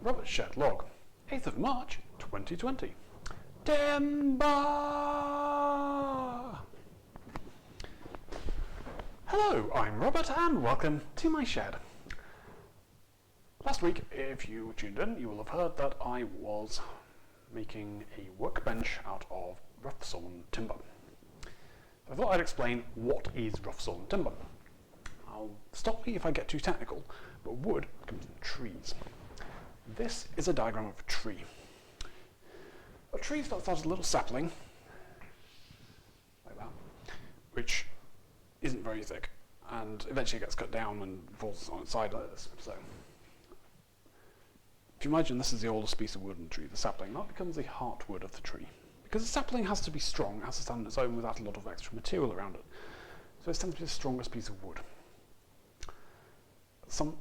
Robert's Shed log, 8th of March 2020. Timber! Hello, I'm Robert and welcome to my shed. Last week, if you tuned in, you will have heard that I was making a workbench out of rough sawn timber. I thought I'd explain what is rough sawn timber. Stop me if I get too technical, but wood comes in trees. This is a diagram of a tree. A tree starts out as a little sapling, like that, which isn't very thick, and eventually gets cut down and falls on its side like this. So, if you imagine this is the oldest piece of wood in the tree, the sapling, that becomes the heartwood of the tree. Because the sapling has to be strong, it has to stand on its own without a lot of extra material around it. So it tends to be the strongest piece of wood. Some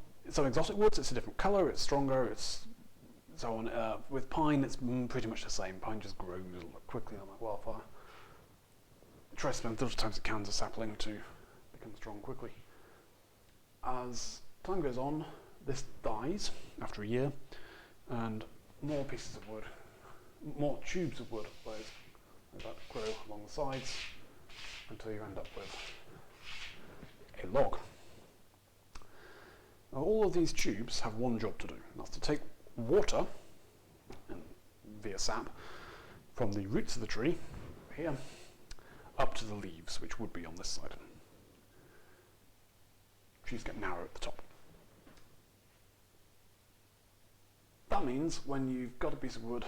exotic woods, it's a different colour, it's stronger, it's so on. With pine, it's pretty much the same. Pine just grows quickly on that wildfire. Try to spend 30 times it can as a sapling to become strong quickly. As time goes on, this dies after a year, and more pieces of wood, more tubes of wood, like that, grow along the sides until you end up with a log. Now, all of these tubes have one job to do, and that's to take water, and via sap, from the roots of the tree, here, up to the leaves, which would be on this side. Trees get narrow at the top. That means when you've got a piece of wood,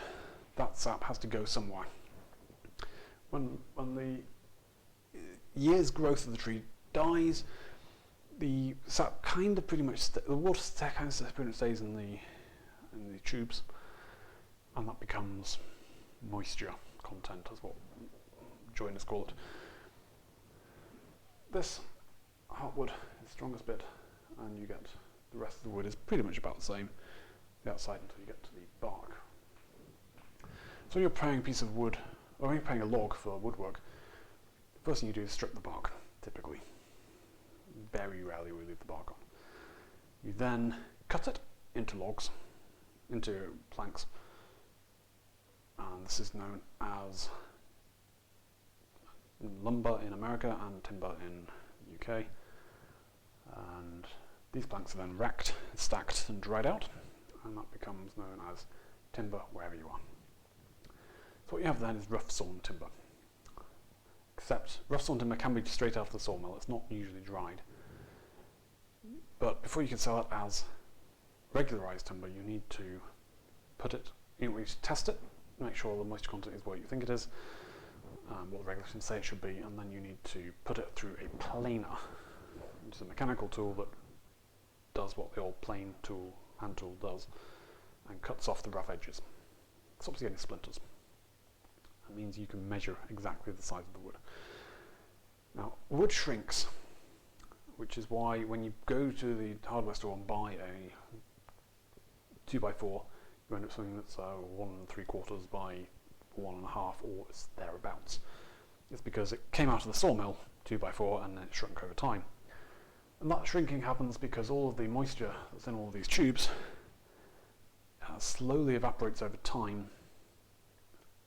that sap has to go somewhere. When the year's growth of the tree dies, the sap kind of pretty much, the water kind of pretty much stays in the tubes, and that becomes moisture content, is what joiners call it. This heartwood is the strongest bit, and you get the rest of the wood is pretty much about the same, the outside until you get to the bark. So when you're preparing a piece of wood, or when you're preparing a log for woodwork, the first thing you do is strip the bark, typically. Very rarely we leave the bark on. You then cut it into logs, into planks, and this is known as lumber in America and timber in the UK. And these planks are then racked, stacked and dried out, and that becomes known as timber wherever you are. So what you have then is rough sawn timber. Except rough sawn timber can be straight out of the sawmill, it's not usually dried. But before you can sell it as regularised timber, you need to put it, you need to test it, make sure the moisture content is what you think it is, what the regulations say it should be, and then you need to put it through a planer, which is a mechanical tool that does what the old plane tool, hand tool does, and cuts off the rough edges. Stops you getting splinters. That means you can measure exactly the size of the wood. Now, wood shrinks, which is why when you go to the hardware store and buy a 2x4, you end up with something that's 1 3/4 by 1.5, or it's thereabouts. It's because it came out of the sawmill 2x4 and then it shrunk over time. And that shrinking happens because all of the moisture that's in all of these tubes slowly evaporates over time,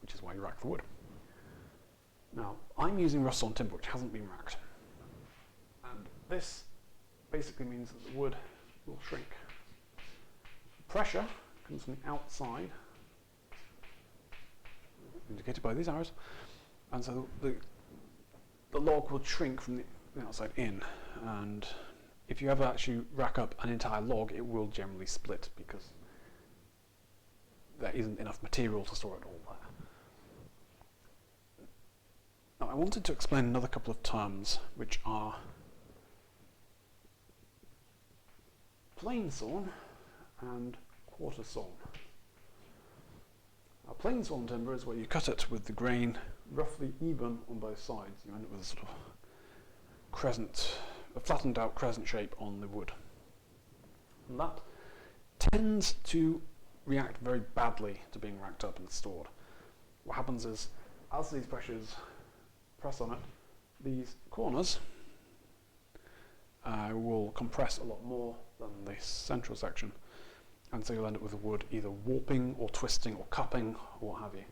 which is why you rack the wood. Now, I'm using rough sawn timber, which hasn't been racked. And this basically means that the wood will shrink. Pressure comes from the outside, indicated by these arrows, and so the log will shrink from the outside in. And if you ever actually rack up an entire log, it will generally split because there isn't enough material to store it all there. Now, I wanted to explain another couple of terms, which are plain sawn and quarter sawn. Now, plain sawn timber is where you cut it with the grain roughly even on both sides. You end up with a sort of crescent, a flattened out crescent shape on the wood. And that tends to react very badly to being racked up and stored. What happens is, as these pressures press on it, these corners will compress a lot more than the central section, and so you'll end up with the wood either warping or twisting or cupping or what have you.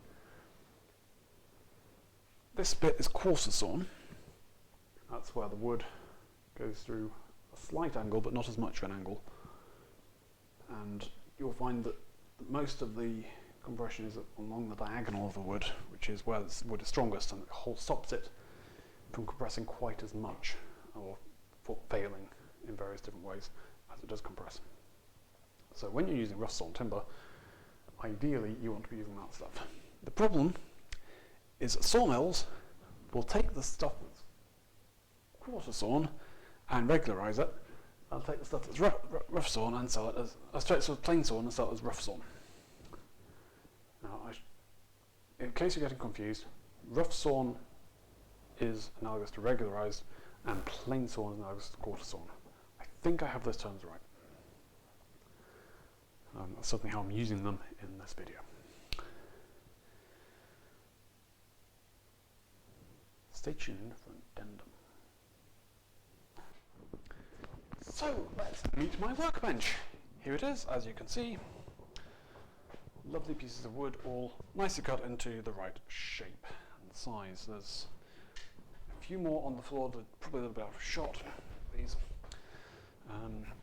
This bit is quarter sawn. That's where the wood goes through a slight angle, but not as much of an angle. And you'll find that most of the compression is along the diagonal of the wood, which is where the wood is strongest, and it stops it from compressing quite as much, or failing in various different ways as it does compress. So when you're using rough sawn timber, ideally you want to be using that stuff. The problem is that sawmills will take the stuff that's quarter sawn and regularize it. I'll take the stuff that's rough sawn and sell it as plain sawn and sell it as rough sawn. Now, in case you're getting confused, rough sawn is analogous to regularised, and plain sawn is analogous to quarter sawn. I think I have those terms right. That's certainly how I'm using them in this video. Stay tuned for an addendum. So let's meet my workbench. Here it is, as you can see. Lovely pieces of wood, all nicely cut into the right shape and size. There's a few more on the floor, probably a little bit out of shot, these.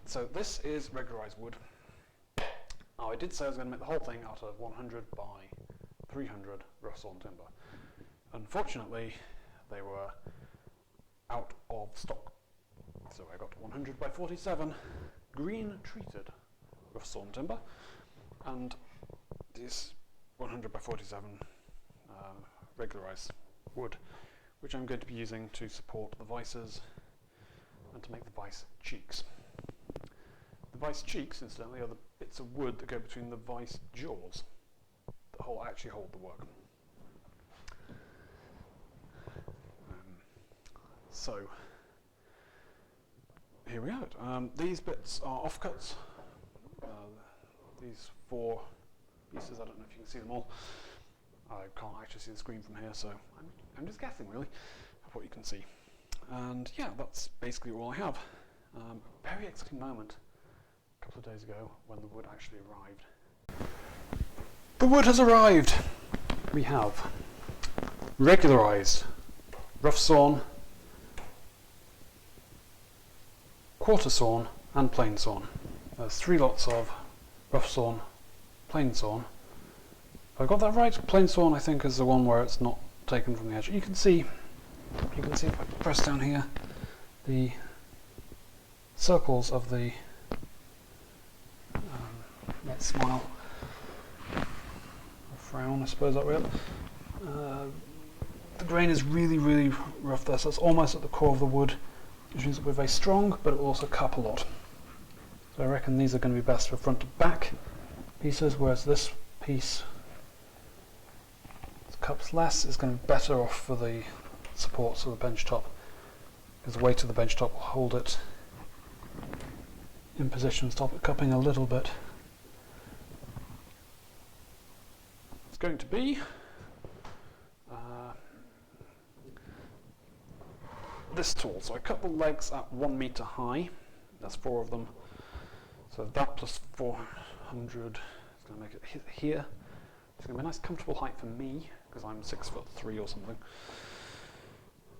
So this is regularised wood. Now, I did say I was going to make the whole thing out of 100 by 300 rough sawn timber. Unfortunately, they were out of stock. So I got 100 by 47 green treated rough sawn timber, and this 100 by 47 regularised wood, which I'm going to be using to support the vices and to make the vice cheeks. The vice cheeks, incidentally, are the bits of wood that go between the vice jaws that actually hold the work. So here we have it. These bits are offcuts. These 4 pieces, I don't know if you can see them all. I can't actually see the screen from here, so I'm just guessing really of what you can see. And yeah, that's basically all I have. A very exciting moment a couple of days ago when the wood actually arrived. The wood has arrived! We have regularised, rough sawn, quarter sawn and plain sawn. There's 3 lots of rough sawn, plain sawn. Have I got that right? Plain sawn, I think, is the one where it's not taken from the edge. You can see if I press down here, the circles of the let's smile, a frown, I suppose that way up. The grain is really, really rough there, so it's almost at the core of the wood, which means it will be very strong, but it will also cup a lot. So I reckon these are going to be best for front to back pieces, whereas this piece cups less is going to be better off for the supports of the bench top, because the weight of the bench top will hold it in position, stop it cupping a little bit. It's going to be this tall. So I cut the legs at 1 meter high. That's 4 of them. So that plus 400 is going to make it here. It's going to be a nice comfortable height for me, because I'm 6'3" or something.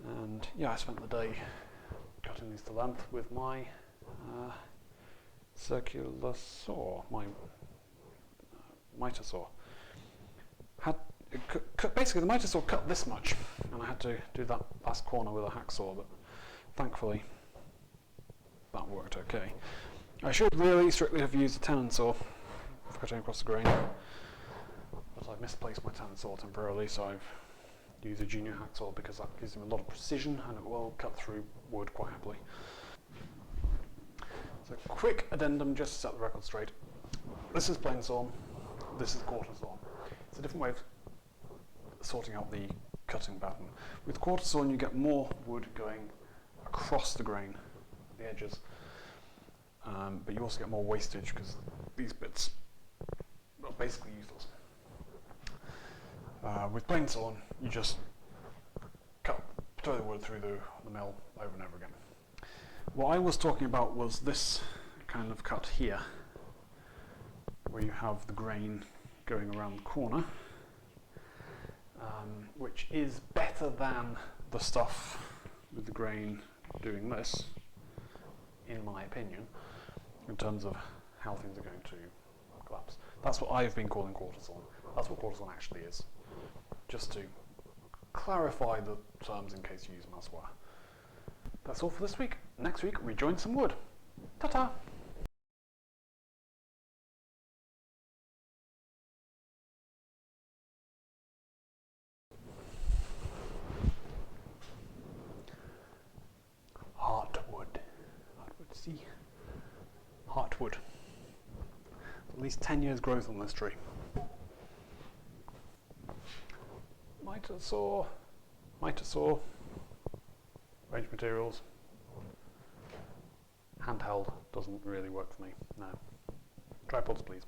And yeah, I spent the day cutting these to length with my circular saw, my miter saw. Basically, the miter saw cut this much, and I had to do that last corner with a hacksaw, but thankfully that worked okay. I should really strictly have used a tenon saw for cutting across the grain, but I've misplaced my tenon saw temporarily, so I've used a junior hacksaw because that gives them a lot of precision and it will cut through wood quite happily. So quick addendum just to set the record straight. This is plain sawn, this is quarter sawn. It's a different way of sorting out the cutting pattern. With quarter sawn you get more wood going across the grain, the edges, but you also get more wastage because these bits are basically useless. With plain sawn you just throw the wood through the mill over and over again. What I was talking about was this kind of cut here, where you have the grain going around the corner, which is better than the stuff with the grain doing this, in my opinion, in terms of how things are going to collapse. That's what I've been calling Quarter Sawn. That's what Quarter Sawn actually is. Just to clarify the terms in case you use them elsewhere. That's all for this week. Next week, we join some wood. Ta-ta! Heartwood. Heartwood, see? Heartwood. At least 10 years growth on this tree. Miter saw. Range materials. Handheld doesn't really work for me. No. Tripods, please.